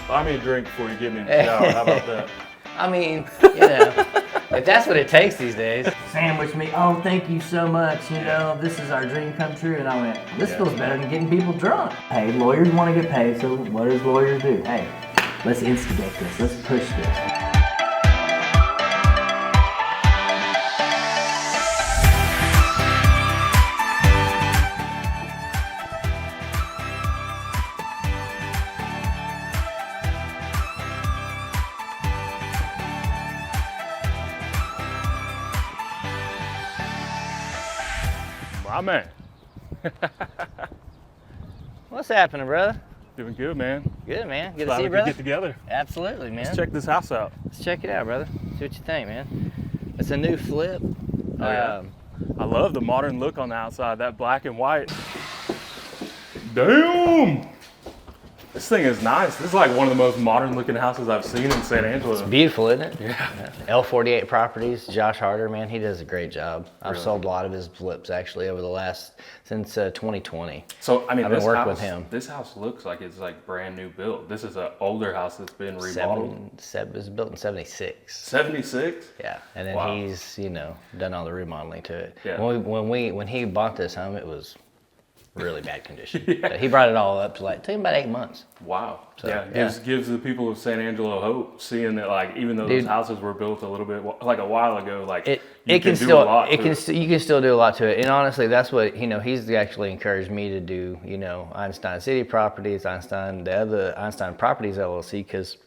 Buy me a drink before you get me in the shower. How about that? I mean, you know, if that's what it takes these days. Sandwich me, oh, thank you so much, you know, this is our dream come true. And I went, this feels better than getting people drunk. Hey, lawyers want to get paid, so what does lawyers do? Hey, let's instigate this, let's push this. My man. What's happening, brother? Doing good, man. Good, man. Good to Glad see you, we brother. could get together. Absolutely, man. Let's check this house out. Let's check it out, brother. See what you think, man. It's a new flip. Oh, yeah. I love the modern look on the outside, that black and white. Damn! This thing is nice. This is like one of the most modern looking houses I've seen in San Angelo. It's beautiful, isn't it? Yeah. L48 Properties, Josh Harder, man, he does a great job. I've Really? sold a lot of his flips actually over the last, since 2020. So, I mean, I've been this working house, with him. This house looks like it's like brand new build. This is an older house that's been remodeled. It was built in 76. 76? Yeah, and then Wow. he's, you know, done all the remodeling to it. Yeah. When he bought this home, it was really bad condition. Yeah. He brought it all up to like, it took him about 8 months. Wow. So, yeah, gives the people of San Angelo hope, seeing that like even though those houses were built a little bit like a while ago, like you can still do a lot to it. And honestly, that's what he's actually encouraged me to do. You know, Einstein City Properties, the other Einstein Properties LLC, because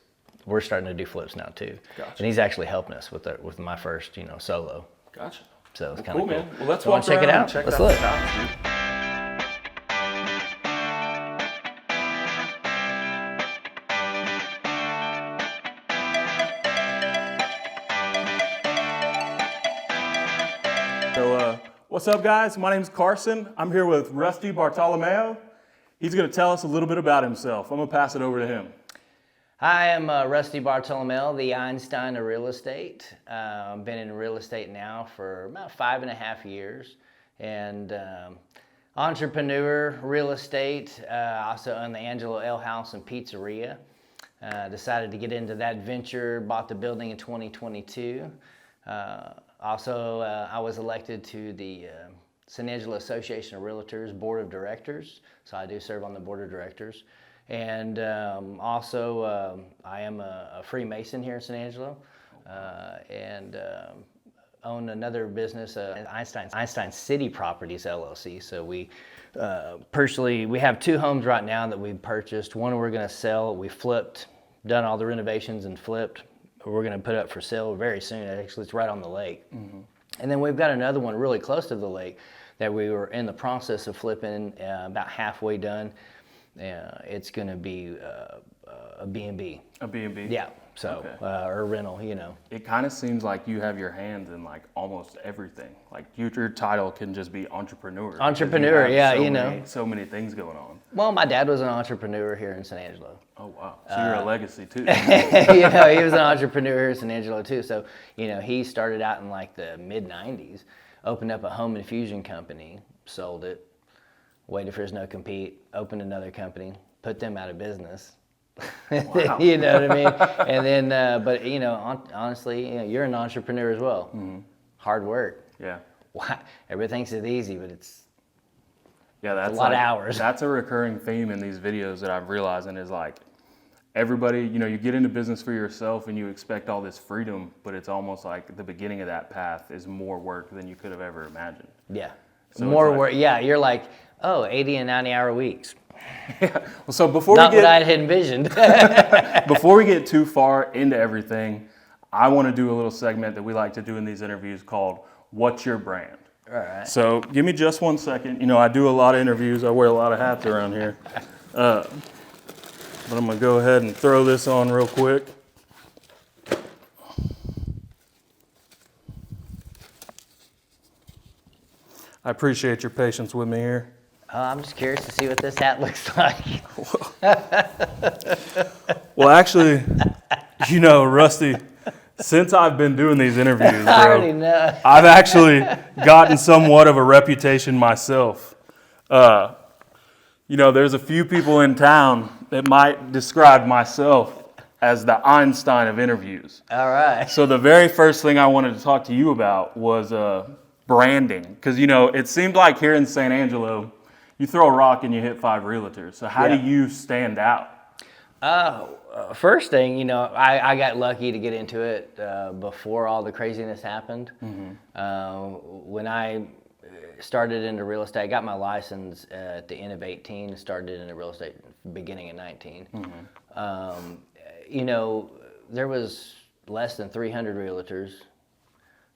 we're starting to do flips now too. Gotcha. And he's actually helping us with my first solo. Gotcha. So it's kind of cool, cool. man. Well, let's So walk check around it out. and check Let's out look. this house, dude. So, what's up, guys? My name's Carson. I'm here with Rusty Bartholomeo. He's going to tell us a little bit about himself. I'm going to pass it over to him. Hi, I'm Rusty Bartholomeo, the Einstein of real estate. I've been in real estate now for about 5.5 years. And entrepreneur, real estate, also own the Angelo Ale House and Pizzeria. Decided to get into that venture, bought the building in 2022. Also, I was elected to the San Angelo Association of Realtors Board of Directors, so I do serve on the Board of Directors. And also, I am a Freemason here in San Angelo, and own another business, Einstein City Properties LLC. So we have 2 homes right now that we purchased. One we're going to sell. We flipped, done all the renovations and flipped. We're going to put it up for sale very soon. Actually, it's right on the lake. Mm-hmm. And then we've got another one really close to the lake that we were in the process of flipping, about halfway done. It's going to be a B&B. A B&B? Yeah. So, okay. Or rental, It kind of seems like you have your hands in like almost everything. Like your title can just be entrepreneur. Entrepreneur, yeah, so many things going on. Well, my dad was an entrepreneur here in San Angelo. Oh, wow. So you're a legacy too. He was an entrepreneur here in San Angelo too. So, he started out in like the mid-90s, opened up a home infusion company, sold it, waited for his no compete, opened another company, put them out of business. Wow. You know what I mean? And then, but honestly, you're an entrepreneur as well. Mm-hmm. Hard work. Yeah. Everybody thinks it's easy, but it's that's a lot of hours. That's a recurring theme in these videos that I'm realizing is like everybody, you get into business for yourself and you expect all this freedom, but it's almost like the beginning of that path is more work than you could have ever imagined. Yeah. So more work. Yeah. You're like, 80 and 90 hour weeks. Yeah. Well, so before Not what I had envisioned. Before we get too far into everything, I want to do a little segment that we like to do in these interviews called "What's Your Brand?" All right. So give me just 1 second. I do a lot of interviews. I wear a lot of hats around here. But I'm going to go ahead and throw this on real quick. I appreciate your patience with me here. I'm just curious to see what this hat looks like. Well, actually, Rusty, since I've been doing these interviews, bro, I already know. I've actually gotten somewhat of a reputation myself. There's a few people in town that might describe myself as the Einstein of interviews. All right. So the very first thing I wanted to talk to you about was branding. Because, you know, it seemed like here in San Angelo, you throw a rock and you hit 5 realtors. So how do you stand out? First thing, you know, I got lucky to get into it before all the craziness happened. When I started into real estate, I got my license at the end of 18, started into real estate beginning of 19. You know, there was less than 300 realtors.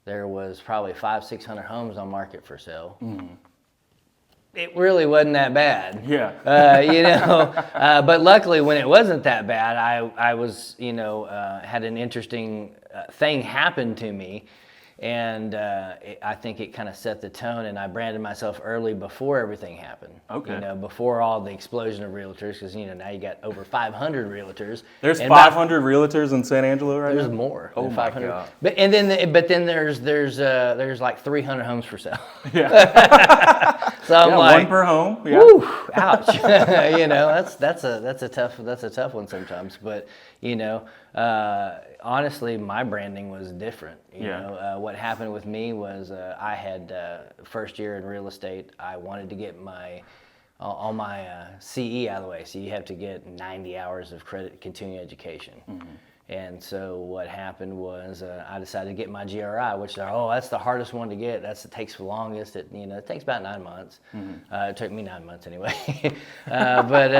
There was probably 500-600 homes on market for sale. It really wasn't that bad. Yeah. You know, but luckily when it wasn't that bad, I was, you know, had an interesting thing happen to me. And I think it kind of set the tone, and I branded myself early before everything happened. Okay. You know, before all the explosion of realtors, because, you know, now you got over 500 realtors. There's 500 realtors in San Angelo right now? There's more. Oh, my 500. God. But then there's like 300 homes for sale. Yeah. So I'm like, one per home. Yeah. Whew, ouch. You know, that's a tough one sometimes. But, you know, honestly, my branding was different. You know, what happened with me was I had first year in real estate. I wanted to get all my CE out of the way. So you have to get 90 hours of continuing education. And so what happened was I decided to get my GRI, which that's the hardest one to get. It takes the longest. It takes about 9 months. It took me 9 months anyway. But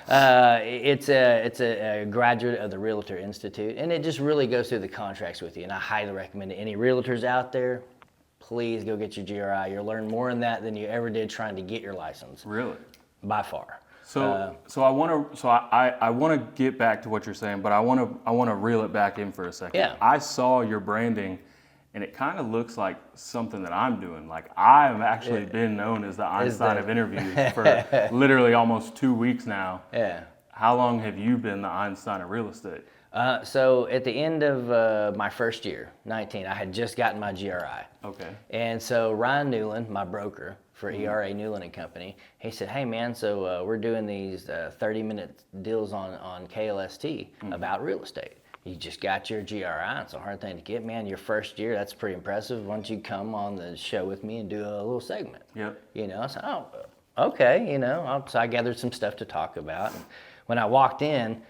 it's a graduate of the Realtor Institute, and it just really goes through the contracts with you. And I highly recommend it. Any realtors out there, please go get your GRI. You'll learn more in that than you ever did trying to get your license. Really? By far. So I want to get back to what you're saying, but I want to reel it back in for a second. Yeah. I saw your branding, and it kind of looks like something that I'm doing. Like I've actually been known as the Einstein of interviews for literally almost 2 weeks now. Yeah. How long have you been the Einstein of real estate? So at the end of my first year, 19, I had just gotten my GRI. Okay. And so Ryan Newland, my broker for ERA Newland and Company, he said, "Hey man, so we're doing these 30-minute deals on KLST about real estate. You just got your GRI. It's a hard thing to get, man. Your first year, that's pretty impressive. Why don't you come on the show with me and do a little segment?" Yep. You know, I said, "Oh, okay." You know, so I gathered some stuff to talk about. And when I walked in,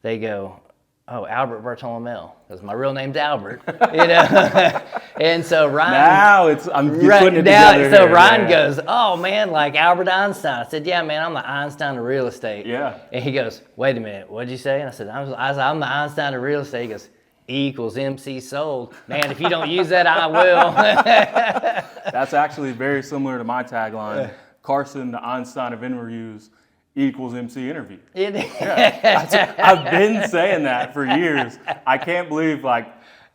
they go, "Oh, Albert Bartholomeo," because my real name's Albert, you know. And so Ryan. Now I'm putting it together. So here, Ryan man. goes, "Oh man, like Albert Einstein." I said, "Yeah, man, I'm the Einstein of real estate." Yeah. And he goes, "Wait a minute, what'd you say?" And I said, "I'm the Einstein of real estate." He goes, E equals MC sold. Man, if you don't use that, I will. That's actually very similar to my tagline. Carson, the Einstein of interviews, equals MC interview. Yeah, I've been saying that for years. I can't believe, I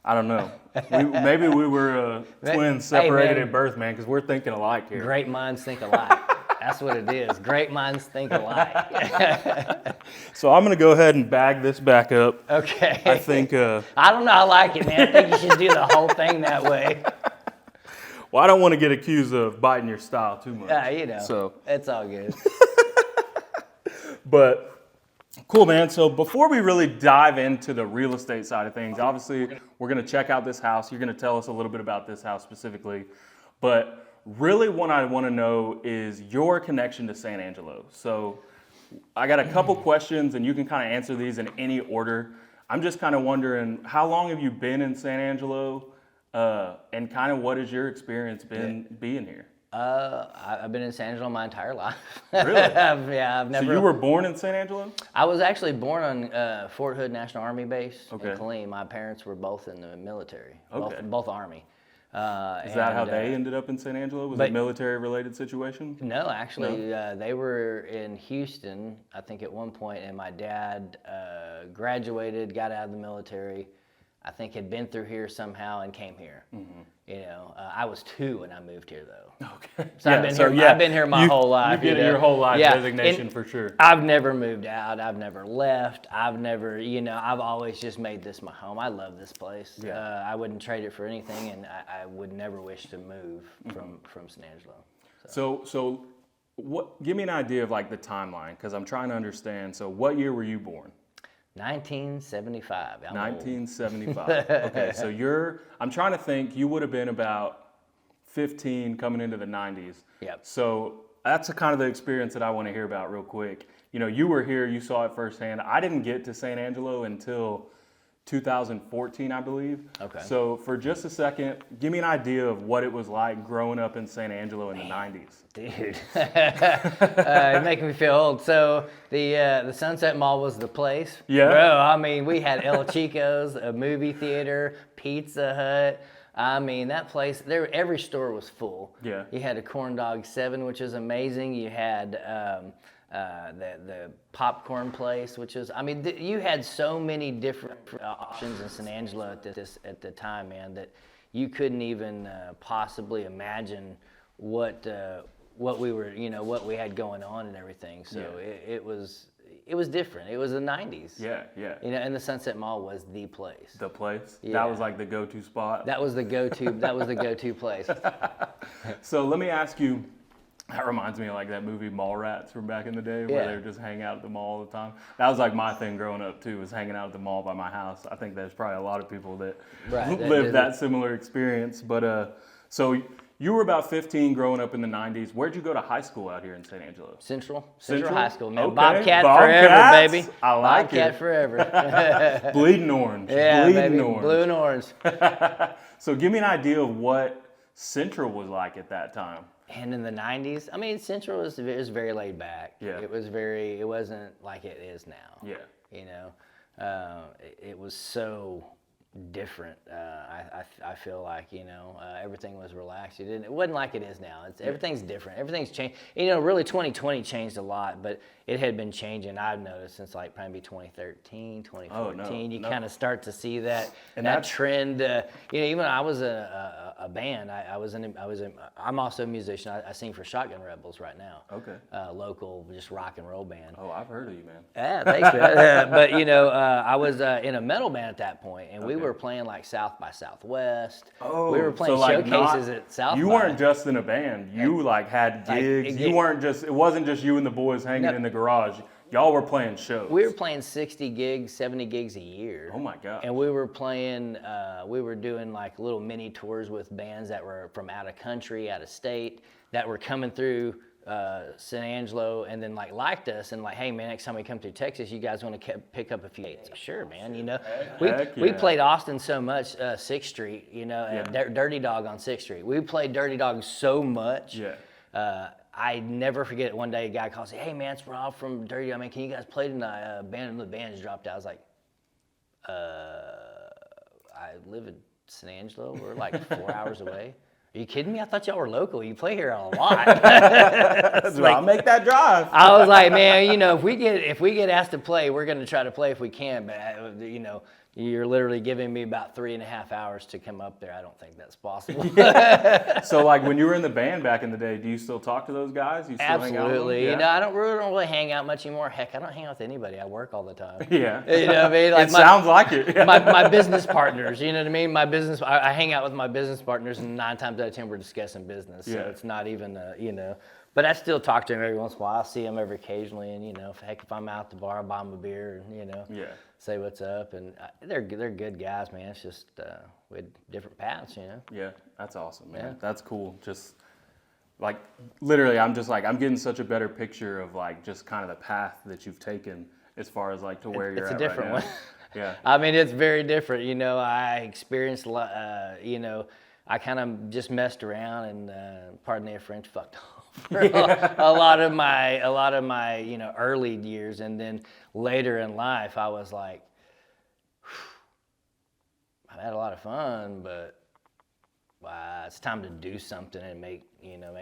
don't know. Maybe we were twins separated at birth, man, because we're thinking alike here. Great minds think alike. That's what it is. Great minds think alike. So I'm going to go ahead and bag this back up. Okay. I think... I don't know. I like it, man. I think you should do the whole thing that way. Well, I don't want to get accused of biting your style too much. Yeah, you know. So it's all good. But cool, man. So before we really dive into the real estate side of things, obviously we're going to check out this house. You're going to tell us a little bit about this house specifically. But really what I want to know is your connection to San Angelo. So I got a couple questions, and you can kind of answer these in any order. I'm just kind of wondering, how long have you been in San Angelo? And kind of what has your experience been being here? I've been in San Angelo my entire life. Really? I've never. So you were born in San Angelo? I was actually born on Fort Hood National Army Base in Okay. Killeen. My parents were both in the military, Okay. both Army. Is that how they ended up in San Angelo? Was it a military-related situation? No, actually, they were in Houston, I think, at one point, and my dad graduated, got out of the military. I think had been through here somehow and came here. Mm-hmm. You know, I was 2 when I moved here, though. Okay. So I've been here my whole life. You get your whole life designation for sure. I've never moved out. I've never left. I've never, I've always just made this my home. I love this place. Yeah. I wouldn't trade it for anything, and I would never wish to move from San Angelo. So Give me an idea of like the timeline, because I'm trying to understand. So what year were you born? 1975. 1975. Okay, so I'm trying to think, you would have been about 15 coming into the 90s. Yep. So that's kind of the experience that I want to hear about real quick. You were here, you saw it firsthand. I didn't get to San Angelo until 2014, I believe. Okay. So for just a second, give me an idea of what it was like growing up in San Angelo in the 90s. Dude, you're making me feel old. So the Sunset Mall was the place. Yeah. Bro, I mean, we had El Chico's, a movie theater, Pizza Hut. I mean, that place, every store was full. Yeah. You had a Corn Dog 7, which is amazing. You had the popcorn place, which is, I mean, you had so many different options in San Angelo at the time, man, that you couldn't even possibly imagine what we were, what we had going on and everything. So it was different. It was the 90s. Yeah, yeah. And the Sunset Mall was the place. The place? Yeah. That was like the go-to spot? That was the go-to. That was the go-to place. So let me ask you, that reminds me of like that movie Mallrats from back in the day, where they were just hanging out at the mall all the time. That was like my thing growing up too, was hanging out at the mall by my house. I think there's probably a lot of people that lived that similar experience. But so you were about 15 growing up in the 90s. Where'd you go to high school out here in San Angelo? Central High School, man. Okay. Bobcat forever, baby. I like Bobcat it. forever. Bleeding orange. Yeah, Bleeding baby. orange. Blue and orange. So give me an idea of what Central was like at that time. And in the 90s, I mean, Central was very laid back. Yeah. It wasn't like it is now. Yeah. It was so different. I feel like, everything was relaxed. It wasn't like it is now. Everything's different. Everything's changed. Really 2020 changed a lot, but it had been changing, I've noticed, since like probably 2013, 2014. You kind of start to see that trend. Even when I was a band, I'm also a musician. I sing for Shotgun Rebels right now. Okay. Local, just rock and roll band. Oh, I've heard of you, man. Yeah, thanks, man. But I was in a metal band at that point, and we were playing like South by Southwest. Oh, we were playing so like showcases at South. You weren't just in a band. You like had gigs. It wasn't just you and the boys hanging in the garage. Y'all were playing shows. We were playing 60 gigs, 70 gigs a year. Oh my God. And we were playing, we were doing like little mini tours with bands that were from out of country, out of state, that were coming through San Angelo, and then liked us and hey man, next time we come through Texas, you guys want to pick up a few dates? Sure, man. We played Austin so much, 6th Street, Dirty Dog on 6th Street. We played Dirty Dog so much. Yeah. I never forget one day a guy calls me, hey man, it's Rob from Dirty Dog, man, can you guys play tonight? The band just dropped out. I was like, I live in San Angelo. We're like 4 hours away. Are you kidding me? I thought y'all were local. You play here a lot. I'll make that drive. I was like, man, if we get asked to play, we're going to try to play if we can. But you're literally giving me about 3.5 hours to come up there. I don't think that's possible. So when you wwhat in the band back in the day, do you still talk to those guys? You still Absolutely. hang out with them? Yeah. I don't really hang out much anymore. Heck, I don't hang out with anybody. I work all the time. Yeah. You know what I mean? It sounds like it. Yeah. My business partners, you know what I mean? I hang out with my business partners, and 9 times out of 10 we're discussing business. So it's not even, But I still talk to them every once in a while. I see them every occasionally, and if I'm out at the bar, I buy them a beer, and say what's up. And they're good guys, man. It's just we had different paths, Yeah, that's awesome, man. Yeah. That's cool. Just literally, I'm getting such a better picture of just kind of the path that you've taken as far as to where you're at right now. It's a different one. Yeah. I mean, it's very different. I experienced a lot. I kind of just messed around and, pardon the French, fucked off. a lot of my early years, and then later in life I was like, I've had a lot of fun, but it's time to do something and make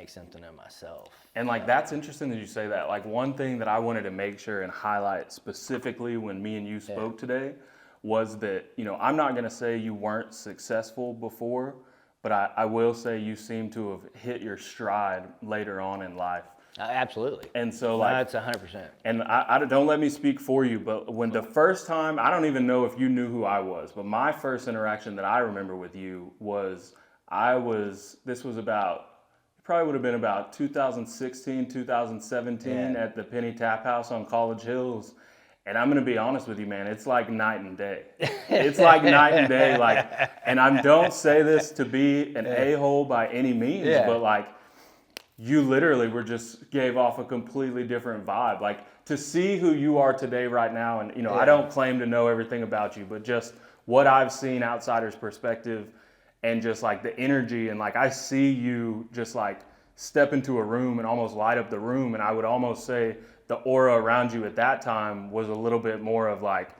something of myself. And that's interesting that you say that. One thing that I wanted to make sure and highlight specifically when me and you spoke today was that I'm not going to say you weren't successful before, but I will say you seem to have hit your stride later on in life. Absolutely. And so that's 100%. And I don't let me speak for you, but when the first time, I don't even know if you knew who I was, but my first interaction that I remember with you was, this was about probably would have been about 2016, 2017 at the Penny Tap House on College Hills. And I'm going to be honest with you, man, it's like night and day. It's like night and day. Like, and I don't say this to be an a-hole by any means, but like, you literally gave off a completely different vibe. Like, to see who you are today right now, and, you know, I don't claim to know everything about you, but just what I've seen outsider's perspective and just like the energy, and like I see you just like step into a room and almost light up the room, and I would almost say the aura around you at that time was a little bit more of like,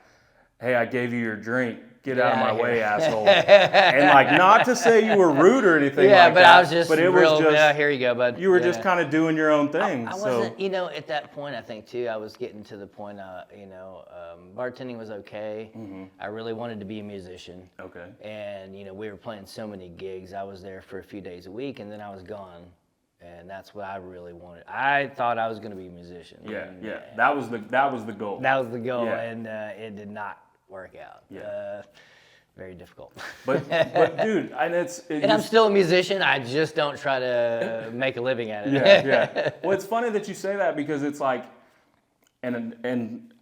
hey, I gave you your drink, get out of my way, asshole. And like, not to say you were rude or anything like that. I was just but it was just, here you go, bud. You were just kind of doing your own thing. I wasn't, you know, at that point, I think too, I was getting to the point, you know, bartending was okay. I really wanted to be a musician. Okay. And, you know, we were playing so many gigs. I was there for a few days a week, and then I was gone. And that's what I really wanted. I thought I was going to be a musician. That was the goal. That was the goal, and it did not work out. Very difficult. But dude, and I'm still a musician. I just don't try to make a living at it. Well, it's funny that you say that, because it's like, and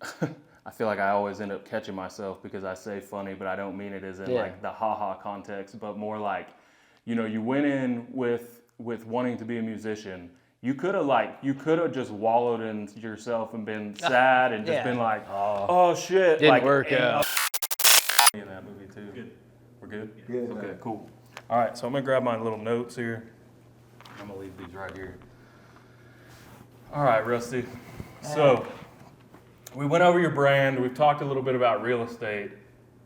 I feel like I always end up catching myself because I say funny, but I don't mean it as in like the ha-ha context, but more like, you know, you went in with wanting to be a musician. You could have just wallowed in yourself and been sad and just been like, oh shit. Didn't like, work out. In that movie too. Good. We're good? Good. Okay, cool. All right, so I'm gonna grab my little notes here. I'm gonna leave these right here. All right, Rusty. So we went over your brand. We've talked a little bit about real estate.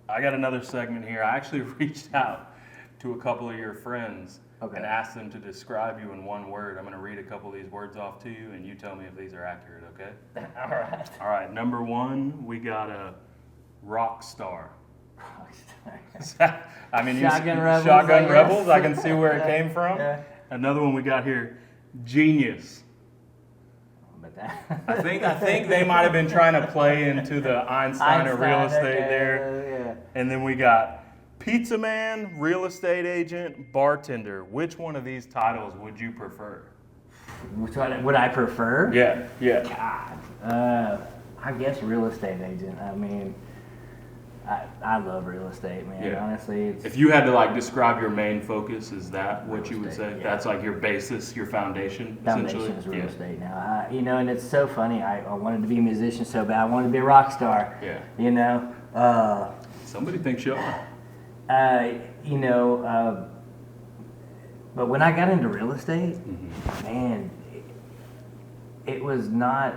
I got another segment here. I actually reached out to a couple of your friends and asked them to describe you in one word. I'm going to read a couple of these words off to you, and you tell me if these are accurate, okay? All right. All right, number one, we got a rock star. Rock star. I mean, Shotgun Rebels. I can see where it came from. Yeah. Another one we got here, genius. I think they might have been trying to play into the Einstein of real estate there. And then we got pizza man, real estate agent, bartender. Which one of these titles would you prefer? Which one would I prefer? Yeah. God, I guess real estate agent. I mean, I love real estate, man. Yeah. Honestly, if you had to like describe your main focus, is that what you would say? Yeah. That's like your basis, your foundation. Foundation is real estate now. You know, and it's so funny. I wanted to be a musician so bad. I wanted to be a rock star. Yeah. You know. Somebody thinks you are. You know, but when I got into real estate, man, it was not,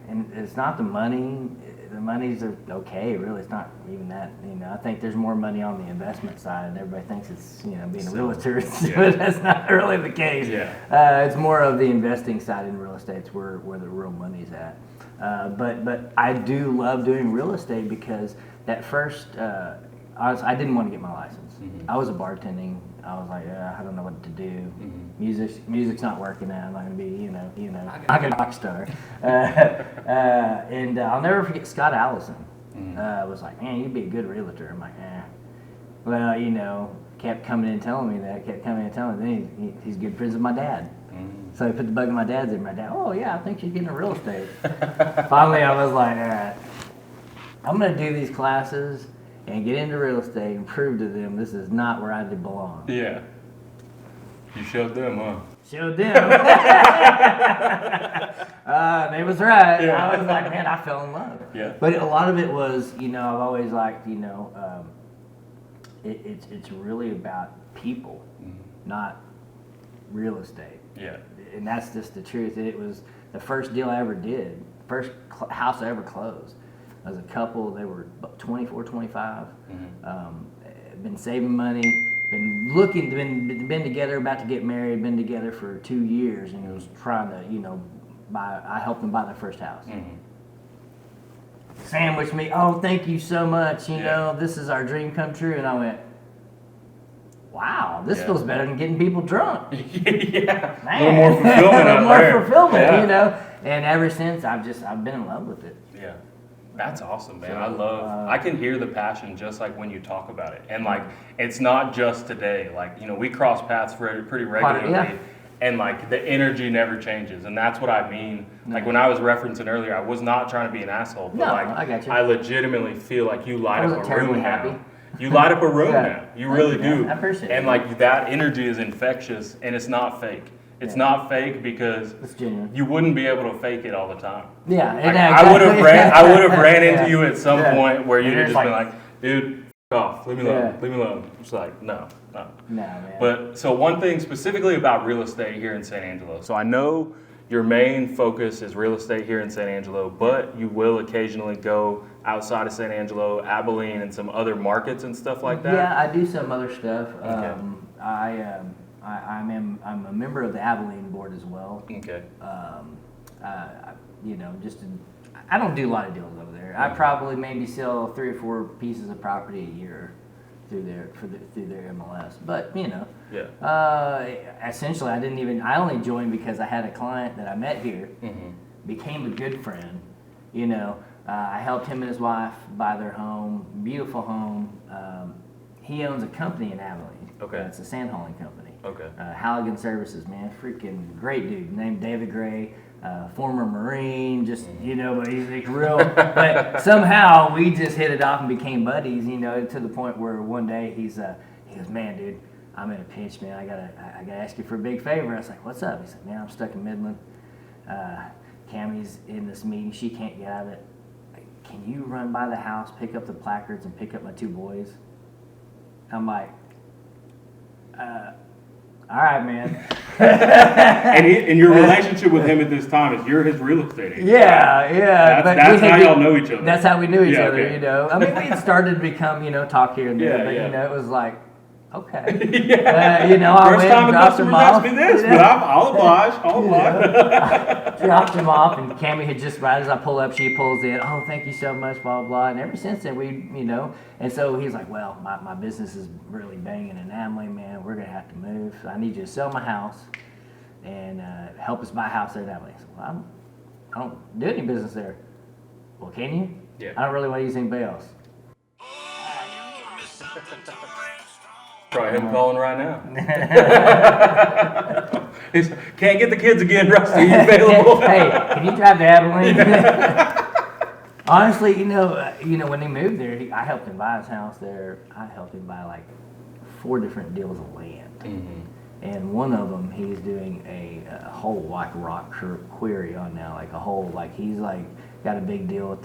and it's not the money. The money's okay, really. It's not even that. You know, I think there's more money on the investment side, and everybody thinks it's, you know, being a realtor. But that's not really the case. Yeah. It's more of the investing side in real estate. It's where the real money's at. But I do love doing real estate because that first. I didn't want to get my license. I was a bartending. I was like, I don't know what to do. Music's not working out. I'm not going to be, you know, I'm a rock star. And I'll never forget Scott Allison. Was like, man, you'd be a good realtor. I'm like, Well, you know, kept coming in and telling me that. Then he's good friends with my dad. So he put the bug in my dad's ear. My dad, oh yeah, I think she's getting into real estate. Finally, I was like, all right, I'm going to do these classes and get into real estate and prove to them this is not where I belong. Yeah. You showed them, huh? Showed them. They was right. Yeah. I was like, man, I fell in love. Yeah. But a lot of it was, you know, I've always liked, you know, it's really about people, not real estate. Yeah. And that's just the truth. It was the first deal I ever did, first house I ever closed. As a couple, they were 24, 25, been saving money, been together, about to get married, been together for 2 years, and was trying to, you know, I helped them buy their first house. Sandwiched me, oh, thank you so much, you know, this is our dream come true. And I went, wow, this feels better than getting people drunk. Man. A little more fulfillment. You know. And ever since, I've been in love with it. Yeah. That's awesome, man. I can hear the passion just like when you talk about it. And like, it's not just today. Like, you know, we cross paths pretty regularly. and like the energy never changes, and that's what I mean. Like when I was referencing earlier, I was not trying to be an asshole, but I got you. I legitimately feel like you light up a room happy. now. You light up a room now. You really do. I appreciate it. And like that energy is infectious, and it's not fake. It's not fake because it's genuine. You wouldn't be able to fake it all the time. Yeah, like, exactly. I would have ran into you at some point where you'd have just been like, dude, off, leave me alone, leave me alone. It's like, no, man. But so one thing specifically about real estate here in San Angelo. So I know your main focus is real estate here in San Angelo, but you will occasionally go outside of San Angelo, Abilene, and some other markets and stuff like that. Yeah, I do some other stuff. Okay. I'm a member of the Abilene board as well. Okay. I don't do a lot of deals over there. I probably maybe sell 3 or 4 pieces of property a year through their MLS. But essentially, I only joined because I had a client that I met here, became a good friend. I helped him and his wife buy their home, beautiful home. He owns a company in Abilene. Okay. It's a sand hauling company. Okay. Halligan Services, man, freaking great dude. Named David Gray, former Marine, just but he's like real. But somehow we just hit it off and became buddies. To the point where one day he goes, man, dude, I'm in a pinch, man. I gotta ask you for a big favor. I was like, what's up? He said, man, I'm stuck in Midland. Cammie's in this meeting. She can't get out of it. Can you run by the house, pick up the placards, and pick up my 2 boys? I'm like, all right, man. and your relationship with him at this time is you're his real estate agent. Yeah. That's how y'all know each other. That's how we knew each other, okay. I mean, we had started to become, talk here and there, but, it was like, okay. I First went time and a dropped him customer off. asked me this, but I'll oblige. Dropped him off, and Cammie had just, right as I pull up, she pulls in, oh, thank you so much, blah, blah. And ever since then, and so he's like, well, my business is really banging in Abilene, man. We're going to have to move. So I need you to sell my house and help us buy a house there in Abilene. I said, well, I don't do any business there. Well, can you? Yeah. I don't really want to use anybody else. Probably him calling right now. Can't get the kids again, Rusty. You available? Hey, can you drive to Abilene? Honestly, when he moved there, I helped him buy his house there. I helped him buy like 4 different deals of land. Mm-hmm. And one of them, he's doing a whole like rock quarry on now, like a whole, like he's like got a big deal with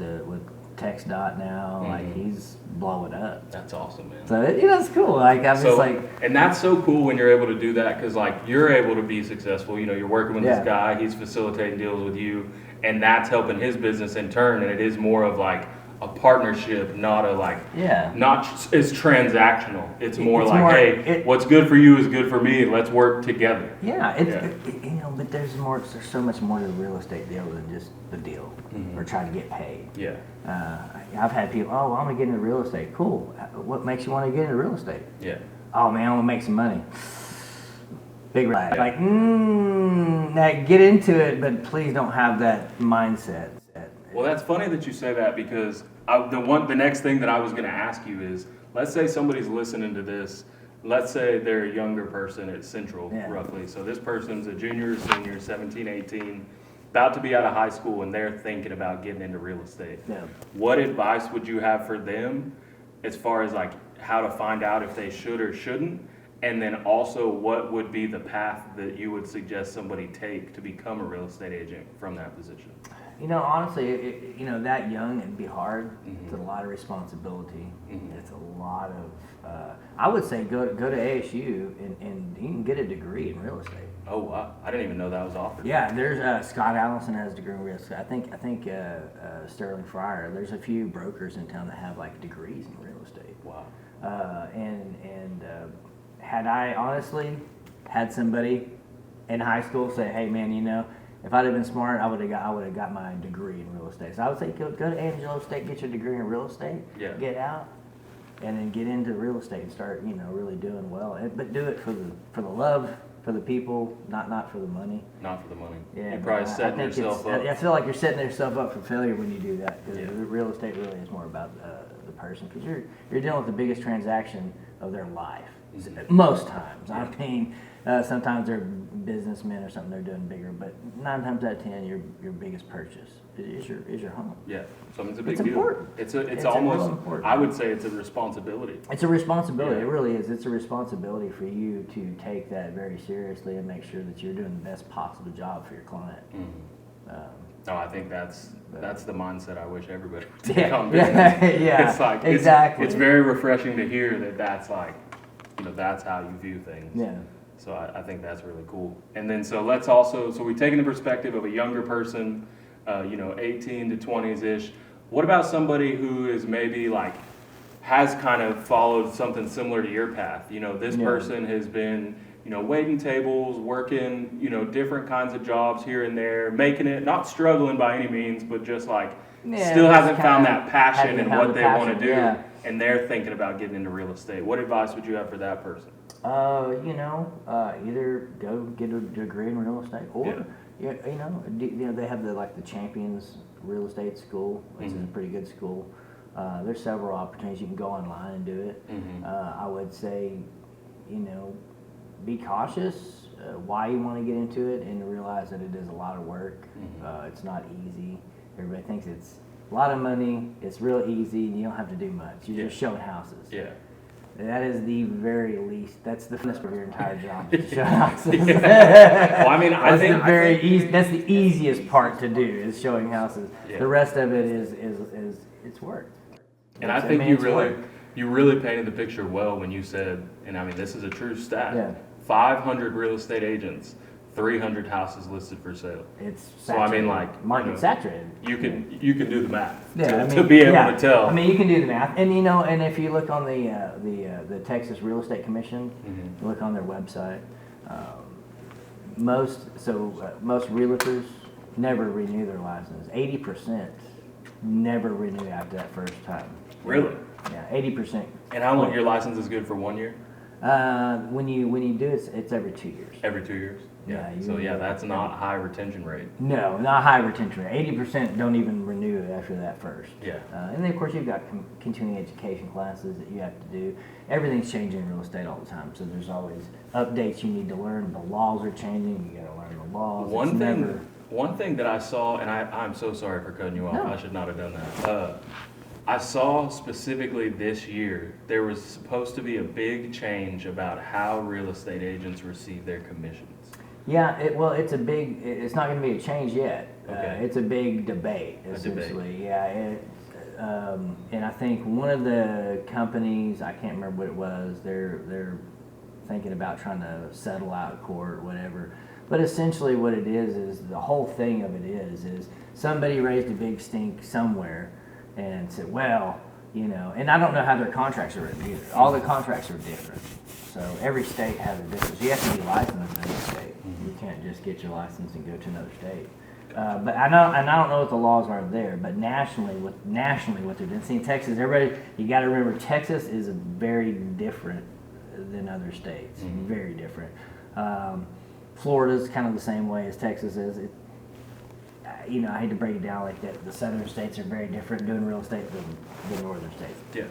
TxDOT now. Like he's blowing up. That's awesome, man. So it's cool. Like I'm just like, and that's so cool when you're able to do that because like you're able to be successful. You're working with this guy. He's facilitating deals with you, and that's helping his business in turn. And it is more of like a partnership, not a like not it's transactional. It's more what's good for you is good for me. Let's work together. But there's so much more to the real estate deal than just the deal or trying to get paid. Yeah. I've had people, I want to get into real estate. Cool. What makes you want to get into real estate? Yeah. Oh man, I want to make some money. Big red. Like, now get into it, but please don't have that mindset. Well, that's funny that you say that because the next thing that I was going to ask you is, let's say somebody's listening to this. Let's say they're a younger person at Central, roughly. So this person's a junior or senior, 17, 18, about to be out of high school, and they're thinking about getting into real estate. Yeah. What advice would you have for them as far as like how to find out if they should or shouldn't? And then also, what would be the path that you would suggest somebody take to become a real estate agent from that position? Honestly, that young, it'd be hard. It's a lot of responsibility. It's a lot of, I would say go to ASU and you can get a degree in real estate. Oh, wow. I didn't even know that was offered. Yeah, there's Scott Allison has a degree in real estate. I think Sterling Fryer, there's a few brokers in town that have like degrees in real estate. Wow. Had I honestly had somebody in high school say, hey man, if I'd have been smart, I would have got my degree in real estate. So I would say go to Angelo State, get your degree in real estate, get out, and then get into real estate and start, really doing well. But do it for the love, for the people, not for the money. Not for the money. Yeah, you're probably setting yourself up. I feel like you're setting yourself up for failure when you do that because real estate really is more about the person because you're dealing with the biggest transaction of their life. Most times. I mean, sometimes they're businessmen or something, they're doing bigger, but 9 times out of 10, your biggest purchase is your home. Yeah, so it's a big It's deal. important. It's almost, I would say it's a responsibility. It's a responsibility. It really is. It's a responsibility for you to take that very seriously and make sure that you're doing the best possible job for your client. I think that's the mindset I wish everybody would become. Yeah. It's like exactly. It's very refreshing to hear that's like, that's how you view things. Yeah. So I think that's really cool. And then so we've taken the perspective of a younger person, 18 to 20s ish. What about somebody who is maybe like has kind of followed something similar to your path? This person has been waiting tables, working, different kinds of jobs here and there, making it, not struggling by any means, but just like still hasn't found that passion in what they want to do. Yeah. And they're thinking about getting into real estate. What advice would you have for that person? Either go get a degree in real estate, or they have the Champions Real Estate School, which is a pretty good school. There's several opportunities. You can go online and do it. I would say, be cautious why you want to get into it, and realize that it is a lot of work. It's not easy. Everybody thinks it's a lot of money. It's real easy, and you don't have to do much. You're just showing houses. Yeah. That is the very least. That's the funnest of your entire job, is to show houses. Well, I mean, I think that's the easiest part to do, is showing houses. Yeah. The rest of it is it's work. And I think you really painted the picture well when you said, and I mean, this is a true stat. Yeah. 500 real estate agents, 300 houses listed for sale. It's saturated. So I mean, like, market saturated. You can do the math to be able to tell. I mean, you can do the math, and and if you look on the Texas Real Estate Commission, look on their website. Most realtors never renew their license. 80% never renew after that first time. Really? Yeah, 80%. And how long your license is good for 1 year? When you do it, it's every 2 years. Every 2 years. Yeah. So that's not high retention rate. No, not high retention rate. 80% don't even renew after that first. Yeah. And then of course you've got continuing education classes that you have to do. Everything's changing in real estate all the time, so there's always updates you need to learn. The laws are changing. You got to learn the laws. One thing that I saw, and I'm so sorry for cutting you off. No. I should not have done that. I saw specifically this year there was supposed to be a big change about how real estate agents receive their commissions. Yeah, it's not going to be a change yet. Okay. It's a big debate, essentially. Yeah, and I think one of the companies, I can't remember what it was, they're thinking about trying to settle out of court or whatever. But essentially what it is the whole thing of it is somebody raised a big stink somewhere and said, well, and I don't know how their contracts are written either. All the contracts are different. So every state has a difference. You have to be licensed in every state. You can't just get your license and go to another state. But I don't know what the laws are there. But nationally, what they're doing. See, in Texas, you got to remember, Texas is very different than other states. Very different. Florida's kind of the same way as Texas is. I hate to break it down like that. The southern states are very different doing real estate than the northern states. Yeah.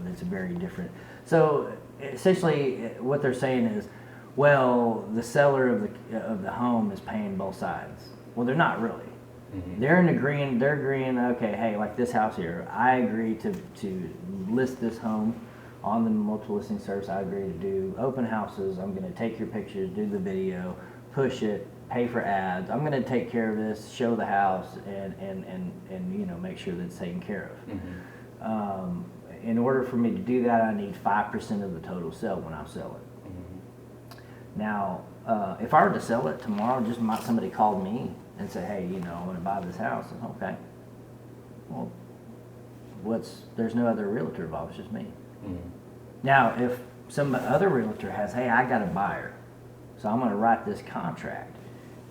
It's very different. So essentially, what they're saying is, well, the seller of the home is paying both sides. Well, they're not really. They're agreeing. Okay, hey, like this house here, I agree to list this home on the multiple listing service. I agree to do open houses. I'm going to take your pictures, do the video, push it, pay for ads. I'm going to take care of this, show the house, and make sure that it's taken care of. In order for me to do that, I need 5% of the total sale when I sell it. Now, if I were to sell it tomorrow, somebody called me and said, hey, I want to buy this house. And okay, well, there's no other realtor involved, it's just me. Now, if some other realtor has, hey, I got a buyer, so I'm going to write this contract.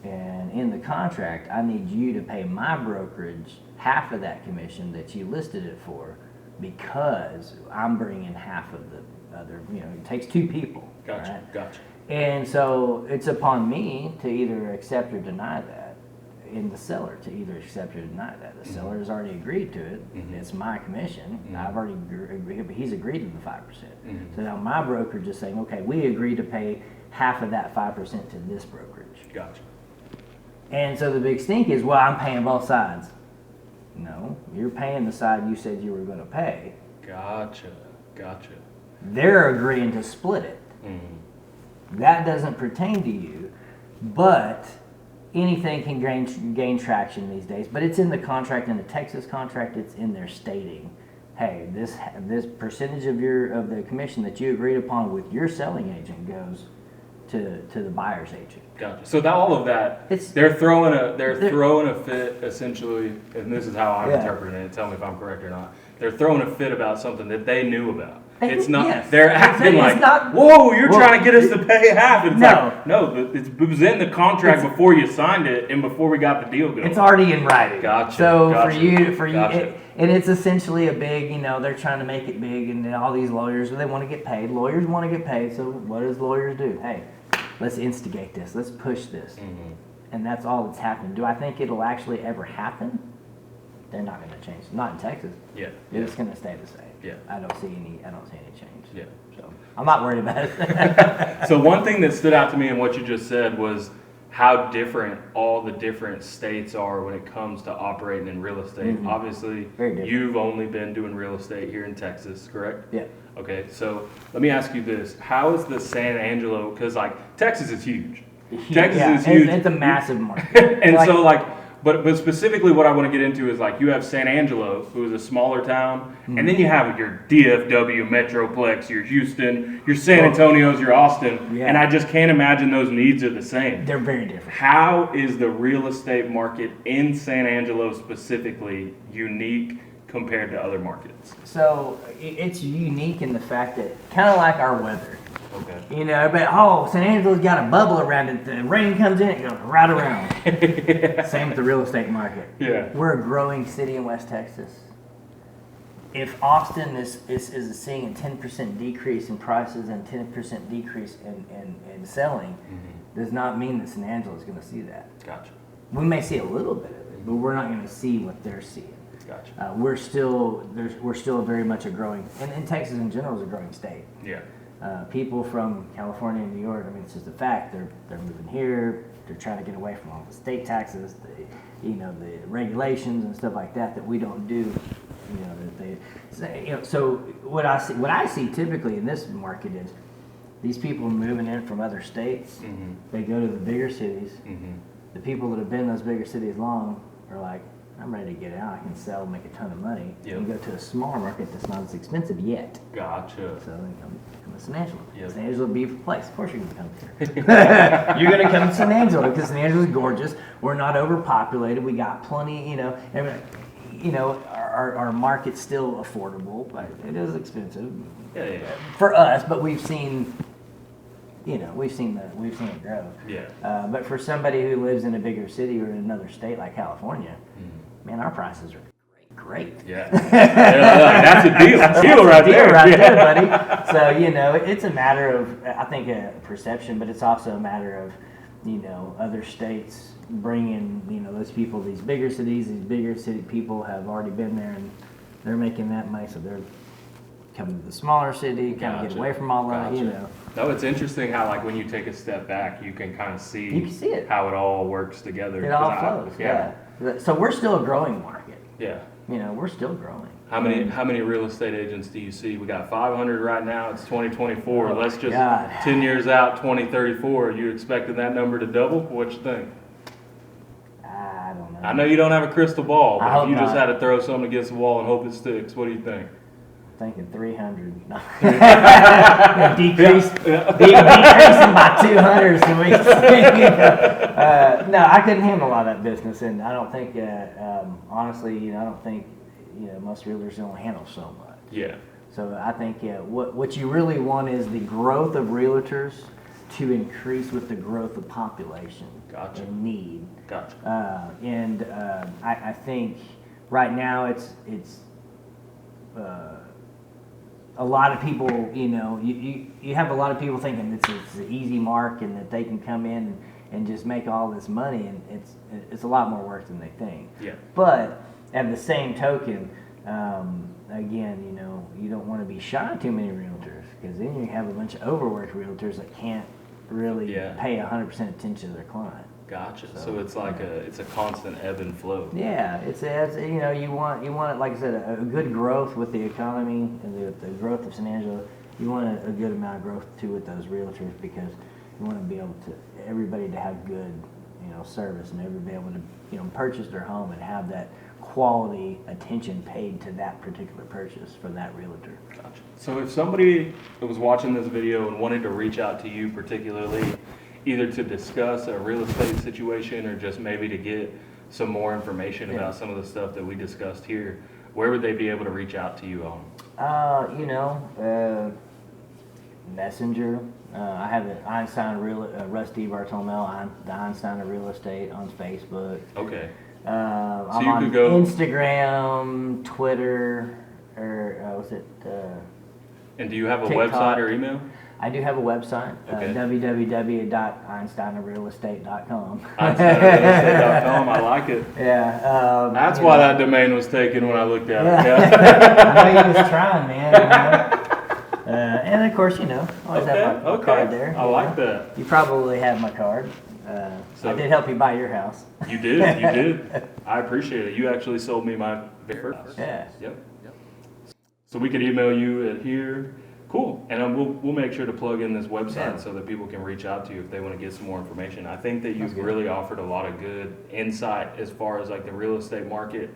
And in the contract, I need you to pay my brokerage half of that commission that you listed it for, because I'm bringing half of the other, it takes two people. Gotcha. And so it's upon me to either accept or deny that. in the seller to either accept or deny that. The seller has already agreed to it. It's my commission. I've already agreed, but he's agreed to the 5%. So now my brokerage is saying, okay, we agree to pay half of that 5% to this brokerage. Gotcha. And so the big stink is, well, I'm paying both sides. No, you're paying the side you said you were going to pay. Gotcha. They're agreeing to split it. That doesn't pertain to you, but anything can gain traction these days. But it's in the contract, in the Texas contract, it's in there stating, hey, this percentage of the commission that you agreed upon with your selling agent goes to the buyer's agent. Gotcha. So all of that, they're throwing a fit essentially, and this is how I'm interpreting it. Tell me if I'm correct or not. They're throwing a fit about something that they knew about. It's not. Yes. They're acting like, whoa, you're trying to get us to pay half. It's it was in the contract before you signed it and before we got the deal going. It's already in writing. Gotcha. So for you, and it's essentially a big, they're trying to make it big, and all these lawyers, they want to get paid. Lawyers want to get paid. So what does lawyers do? Hey, let's instigate this. Let's push this. And that's all that's happened. Do I think it'll actually ever happen? They're not going to change. Not in Texas. Yeah. It's going to stay the same. Yeah. I don't see any change. Yeah. So I'm not worried about it. So one thing that stood out to me in what you just said was how different all the different states are when it comes to operating in real estate. Obviously, you've only been doing real estate here in Texas, correct? Yeah. Okay, so let me ask you this. How is the San Angelo, because Texas is huge. Texas is huge. It's a massive market. And but specifically what I want to get into is you have San Angelo, who is a smaller town, and then you have your DFW Metroplex, your Houston, your San Antonios, your Austin, and I just can't imagine those needs are the same. They're very different. How is the real estate market in San Angelo specifically unique compared to other markets? So it's unique in the fact that, kind of like our weather. Okay. But San Angelo's got a bubble around it. The rain comes in, it goes right around. Same with the real estate market. Yeah. We're a growing city in West Texas. If Austin is seeing a 10% decrease in prices and 10% decrease in selling, does not mean that San Angelo is going to see that. Gotcha. We may see a little bit of it, but we're not going to see what they're seeing. Gotcha. We're still very much a growing, and Texas in general is a growing state. Yeah. People from California and New York, it's just a fact. They're moving here. They're trying to get away from all the state taxes, the regulations and stuff like that we don't do. So what I see typically in this market is these people moving in from other states. They go to the bigger cities. The people that have been in those bigger cities long are like, I'm ready to get out. I can sell, make a ton of money. Yep. And go to a smaller market that's not as expensive yet. Gotcha. So they come to San Angelo. Yep. San Angelo would be the place. Of course you're going to come here. You're going to come to San Angelo because San Angelo is gorgeous. We're not overpopulated. We got plenty, our market's still affordable, but it is expensive. Yeah. For us, but we've seen it grow. Yeah. But for somebody who lives in a bigger city or in another state like California, man, our prices are great. Yeah. That's a deal right there. Buddy. So, it's a matter of, I think, a perception, but it's also a matter of, other states bringing, those people, these bigger city people have already been there and they're making that money, so they're coming to the smaller city, kind of get away from all that, No, it's interesting how, when you take a step back, you can kind of see it. How it all works together. It all flows, yeah. So we're still a growing market. Yeah. We're still growing. How many real estate agents do you see? We got 500 right now. It's 2024. Oh, let's just God. 10 years out, 2034. Are you expecting that number to double? What you think? I don't know. I know you don't have a crystal ball, but if you just not. had to throw something against the wall and hope it sticks, what do you think? Thinking 300. Decreasing by 200 so we no, I couldn't handle a lot of that business, and I don't think, honestly, I don't think, most realtors don't handle so much. Yeah. So I think, what you really want is the growth of realtors to increase with the growth of population. Gotcha. And need. Gotcha. I think right now it's a lot of people, you have a lot of people thinking it's an easy mark and that they can come in and just make all this money, and it's a lot more work than they think. Yeah. But at the same token, again, you know, you don't want to be shy too many realtors, because then you have a bunch of overworked realtors that can't really pay 100% attention to their client. Gotcha. So it's like it's a constant ebb and flow. Yeah, it's you know, you want it, like I said, a good growth with the economy and the growth of San Angelo. You want a good amount of growth too with those realtors, because you want to be able to everybody to have good, you know, service, and everybody able to, you know, purchase their home and have that quality attention paid to that particular purchase from that realtor. Gotcha. So if somebody was watching this video and wanted to reach out to you particularly, either to discuss a real estate situation or just maybe to get some more information about some of the stuff that we discussed here, where would they be able to reach out to you on? You know, Messenger. I have an Einstein Rusty Bartholomeo, the Einstein of Real Estate on Facebook. Okay. So I'm on Instagram, Twitter, or what's it? And do you have a TikTok. website or email? I do have a website, www.einsteinofrealestate.com. EinsteinofRealestate.com, I like it. Yeah. That's why that domain was taken when I looked at it. Yeah. I know you was trying, man. You know? And of course, you know, always have my card there. I like that. You probably have my card. So I did help you buy your house. You did. You did. I appreciate it. You actually sold me my very first house. Yeah. Yep. So we could email you at here. Cool. And we'll make sure to plug in this website so that people can reach out to you if they want to get some more information. I think that you've really offered a lot of good insight as far as like the real estate market.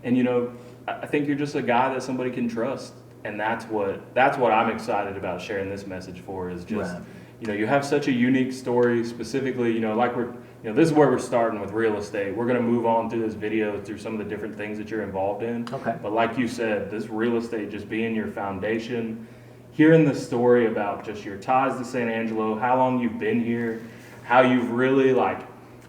And you know, I think you're just a guy that somebody can trust. And that's what I'm excited about sharing this message for, is just, you know, you have such a unique story, specifically, you know, like this is where we're starting with real estate. We're going to move on through this video through some of the different things that you're involved in. Okay. But like you said, this real estate just being your foundation, hearing the story about just your ties to San Angelo, how long you've been here, how you've really, like,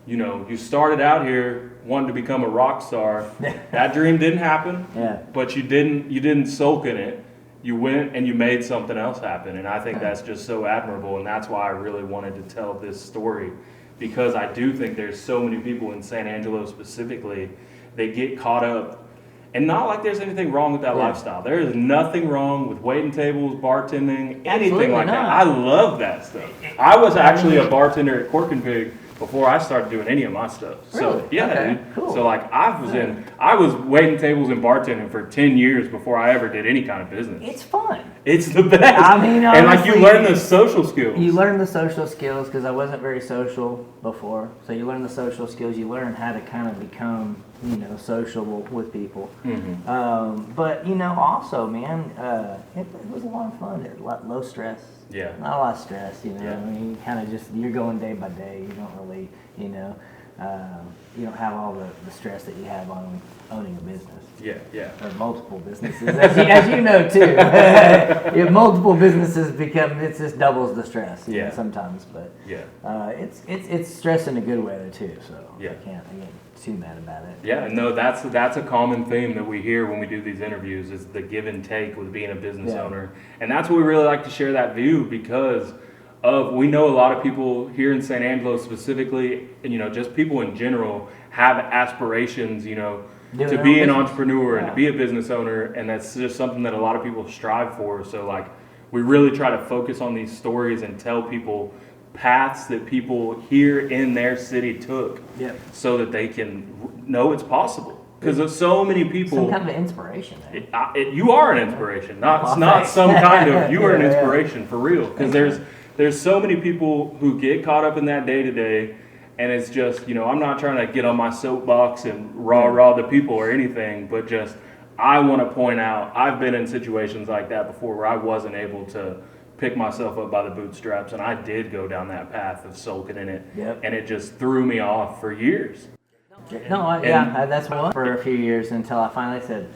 you know, you started out here wanting to become a rock star. That dream didn't happen. Yeah. But you didn't sulk in it. You went and you made something else happen, and I think that's just so admirable, and that's why I really wanted to tell this story, because I do think there's so many people in San Angelo specifically, they get caught up, and not like there's anything wrong with that lifestyle. There is nothing wrong with waiting tables, bartending, anything like that. I love that stuff. I was actually a bartender at Cork and Pig before I started doing any of my stuff. So dude. Cool. So like I was waiting tables and bartending for 10 years before I ever did any kind of business. It's fun. It's the best. I mean, honestly, and like you learn the social skills. You learn the social skills, because I wasn't very social before. So you learn the social skills. You learn how to kind of become, you know, sociable with people. Mm-hmm. But you know, also, man, it was a lot of fun. Low stress. Yeah. Not a lot of stress, you know. Yeah. I mean, you kind of you're going day by day. You don't really, you know, you don't have all the stress that you have on owning a business. Yeah. Or multiple businesses, as you know too. If multiple businesses it just doubles the stress. You know, sometimes, but it's stress in a good way though too. So I can't get too mad about it. Yeah, no, that's a common theme that we hear when we do these interviews, is the give and take with being a business owner, and that's what we really like to share that view, because we know a lot of people here in San Angelo specifically, and you know, just people in general have aspirations, you know, to be an entrepreneur and to be a business owner, and that's just something that a lot of people strive for. So like, we really try to focus on these stories and tell people paths that people here in their city took, so that they can know it's possible. Because there's so many people. Some kind of inspiration. You are an inspiration, not some kind of. You are an inspiration for real. Because there's so many people who get caught up in that day to day, and it's just, you know, I'm not trying to get on my soapbox and rah the people or anything, but just I want to point out I've been in situations like that before where I wasn't able to pick myself up by the bootstraps, and I did go down that path of sulking in it, and it just threw me off for years. That's what for a few years, until I finally said,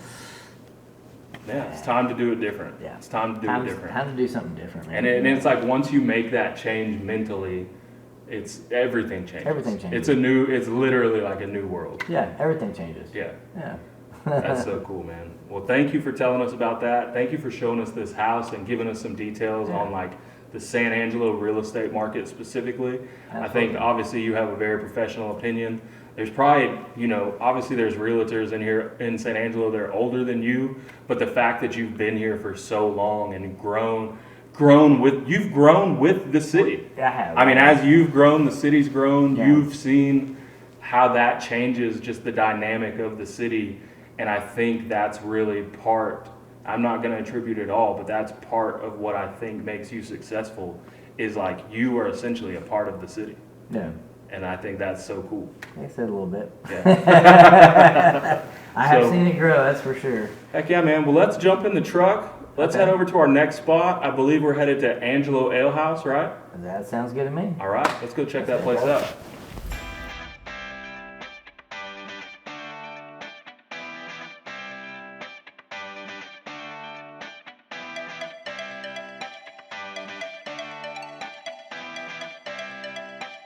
it's time to do it different. It's time to do it different. Time to do something different, man. And it's like, once you make that change mentally, everything changes. Everything changes. It's literally like a new world. Yeah, everything changes. Yeah. That's so cool, man. Well, thank you for telling us about that. Thank you for showing us this house and giving us some details on like the San Angelo real estate market specifically. Absolutely. I think obviously you have a very professional opinion. There's probably, obviously there's realtors in here in San Angelo that are older than you, but the fact that you've been here for so long and you've grown with the city. I have. I mean, as you've grown, the city's grown. Yeah. You've seen how that changes just the dynamic of the city, and I think that's really part. I'm not going to attribute it all, but that's part of what I think makes you successful. Is like you are essentially a part of the city. Yeah. And I think that's so cool. I said a little bit. Yeah. I have seen it grow, that's for sure. Heck yeah, man. Well, let's jump in the truck. Let's head over to our next spot. I believe we're headed to Angelo Ale House, right? That sounds good to me. All right, let's go check that place out.